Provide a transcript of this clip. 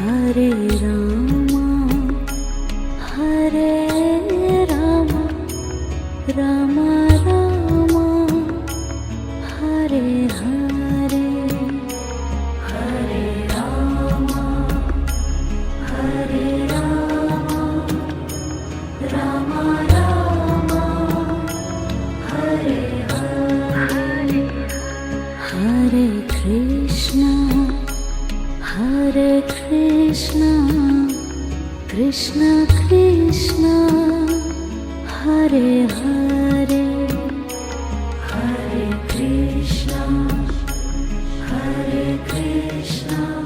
Hare Rama Hare Rama Rama Rama Hare Hare Hare Rama Hare Rama Rama Rama Hare Hare Hare Krishna Krishna Krishna Hare Hare Hare Krishna